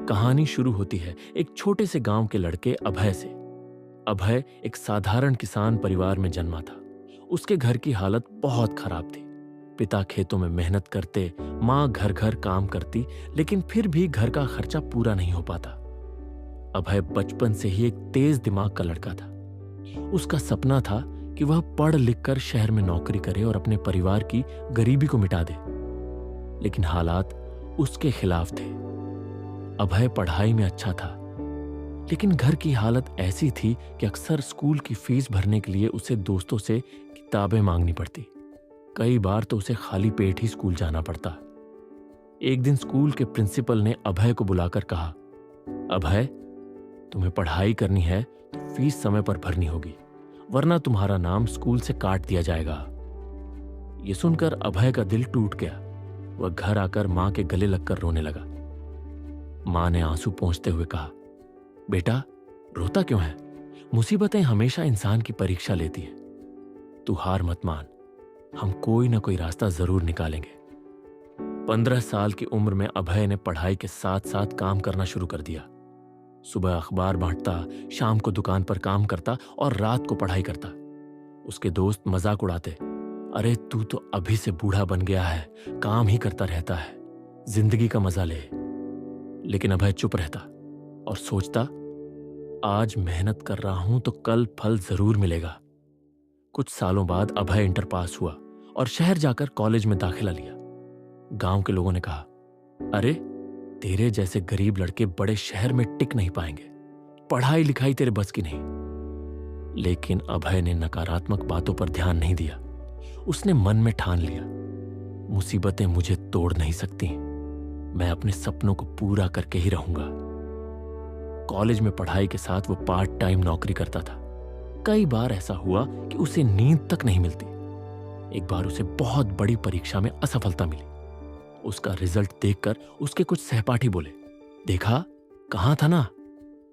कहानी शुरू होती है एक छोटे से गांव के लड़के अभय से। अभय एक साधारण किसान परिवार में जन्मा था। उसके घर की हालत बहुत खराब थी। पिता खेतों में मेहनत करते, माँ घर घर काम करती, लेकिन फिर भी घर का खर्चा पूरा नहीं हो पाता। अभय बचपन से ही एक तेज दिमाग का लड़का था। उसका सपना था कि वह पढ़ लिख कर शहर में नौकरी करे और अपने परिवार की गरीबी को मिटा दे, लेकिन हालात उसके खिलाफ थे। अभय पढ़ाई में अच्छा था, लेकिन घर की हालत ऐसी थी कि अक्सर स्कूल की फीस भरने के लिए उसे दोस्तों से किताबें मांगनी पड़ती। कई बार तो उसे खाली पेट ही स्कूल जाना पड़ता। एक दिन स्कूल के प्रिंसिपल ने अभय को बुलाकर कहा, अभय, तुम्हें पढ़ाई करनी है तो फीस समय पर भरनी होगी, वरना तुम्हारा नाम स्कूल से काट दिया जाएगा। यह सुनकर अभय का दिल टूट गया। वह घर आकर मां के गले लगकर रोने लगा। मां ने आंसू पोंछते हुए कहा, बेटा, रोता क्यों है? मुसीबतें हमेशा इंसान की परीक्षा लेती है। तू हार मत मान, हम कोई ना कोई रास्ता जरूर निकालेंगे। 15 साल की उम्र में अभय ने पढ़ाई के साथ साथ काम करना शुरू कर दिया। सुबह अखबार बांटता, शाम को दुकान पर काम करता और रात को पढ़ाई करता। उसके दोस्त मजाक उड़ाते, अरे तू तो अभी से बूढ़ा बन गया है, काम ही करता रहता है, जिंदगी का मजा ले। लेकिन अभय चुप रहता और सोचता, आज मेहनत कर रहा हूं तो कल फल जरूर मिलेगा। कुछ सालों बाद अभय इंटर पास हुआ और शहर जाकर कॉलेज में दाखिला लिया। गांव के लोगों ने कहा, अरे तेरे जैसे गरीब लड़के बड़े शहर में टिक नहीं पाएंगे, पढ़ाई लिखाई तेरे बस की नहीं। लेकिन अभय ने नकारात्मक बातों पर ध्यान नहीं दिया। उसने मन में ठान लिया, मुसीबतें मुझे तोड़ नहीं सकती, मैं अपने सपनों को पूरा करके ही रहूंगा। कॉलेज में पढ़ाई के साथ वो पार्ट टाइम नौकरी करता था। कई बार ऐसा हुआ कि उसे नींद तक नहीं मिलती। एक बार उसे बहुत बड़ी परीक्षा में असफलता मिली। उसका रिजल्ट देखकर उसके कुछ सहपाठी बोले, देखा, कहां था ना,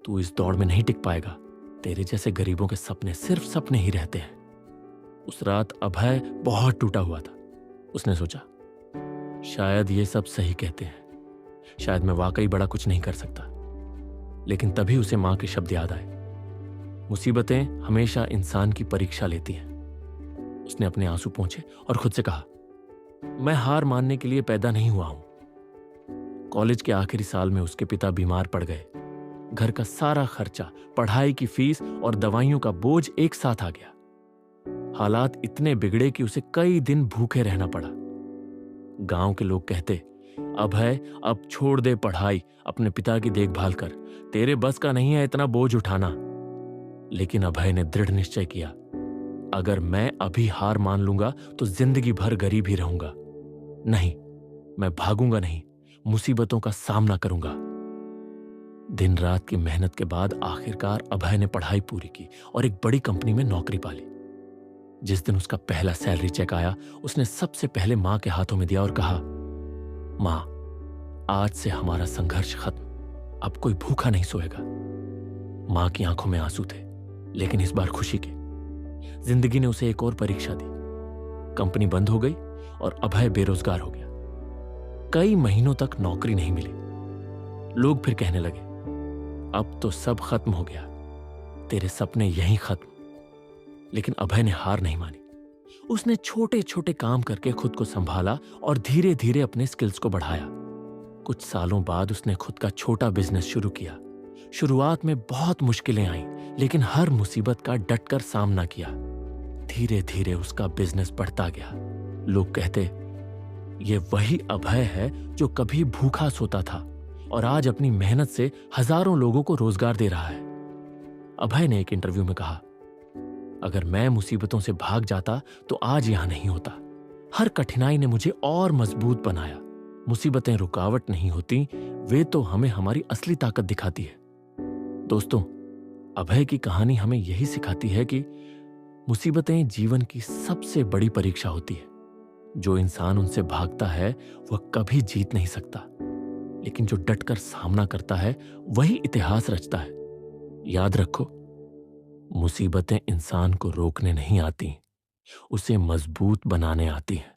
तू इस दौड़ में नहीं टिक पाएगा, तेरे जैसे गरीबों के सपने सिर्फ सपने ही रहते हैं। उस रात अभय बहुत टूटा हुआ था। उसने सोचा, शायद ये सब सही कहते हैं, शायद मैं वाकई बड़ा कुछ नहीं कर सकता। लेकिन तभी उसे मां के शब्द याद आए, मुसीबतें हमेशा इंसान की परीक्षा लेती हैं। उसने अपने आंसू पोंछे और खुद से कहा, मैं हार मानने के लिए पैदा नहीं हुआ हूं। कॉलेज के आखिरी साल में उसके पिता बीमार पड़ गए। घर का सारा खर्चा, पढ़ाई की फीस और दवाइयों का बोझ एक साथ आ गया। हालात इतने बिगड़े कि उसे कई दिन भूखे रहना पड़ा। गांव के लोग कहते, अभय, अब छोड़ दे पढ़ाई, अपने पिता की देखभाल कर, तेरे बस का नहीं है इतना बोझ उठाना। लेकिन अभय ने दृढ़ निश्चय किया, अगर मैं अभी हार मान लूंगा तो जिंदगी भर गरीब ही रहूंगा। नहीं, मैं भागूंगा नहीं, मुसीबतों का सामना करूंगा। दिन रात की मेहनत के बाद आखिरकार अभय ने पढ़ाई पूरी की और एक बड़ी कंपनी में नौकरी पाली। जिस दिन उसका पहला सैलरी चेक आया, उसने सबसे पहले मां के हाथों में दिया और कहा, मां, आज से हमारा संघर्ष खत्म, अब कोई भूखा नहीं सोएगा। मां की आंखों में आंसू थे, लेकिन इस बार खुशी के। जिंदगी ने उसे एक और परीक्षा दी। कंपनी बंद हो गई और अभय बेरोजगार हो गया। कई महीनों तक नौकरी नहीं मिली। लोग फिर कहने लगे, अब तो सब खत्म हो गया, तेरे सपने यहीं खत्म। लेकिन अभय ने हार नहीं मानी। उसने छोटे छोटे काम करके खुद को संभाला और धीरे धीरे अपने स्किल्स को बढ़ाया। कुछ सालों बाद उसने खुद का छोटा बिजनेस शुरू किया। शुरुआत में बहुत मुश्किलें आईं, लेकिन हर मुसीबत का डटकर सामना किया। धीरे धीरे उसका बिजनेस बढ़ता गया। लोग कहते, ये वही अभय है जो कभी भूखा सोता था और आज अपनी मेहनत से हजारों लोगों को रोजगार दे रहा है। अभय ने एक इंटरव्यू में कहा, अगर मैं मुसीबतों से भाग जाता तो आज यहां नहीं होता। हर कठिनाई ने मुझे और मजबूत बनाया। मुसीबतें रुकावट नहीं होती, वे तो हमें हमारी असली ताकत दिखाती है। दोस्तों, अभय की कहानी हमें यही सिखाती है कि मुसीबतें जीवन की सबसे बड़ी परीक्षा होती है। जो इंसान उनसे भागता है वह कभी जीत नहीं सकता, लेकिन जो डटकर सामना करता है वही इतिहास रचता है। याद रखो, मुसीबतें इंसान को रोकने नहीं आती, उसे मजबूत बनाने आती हैं।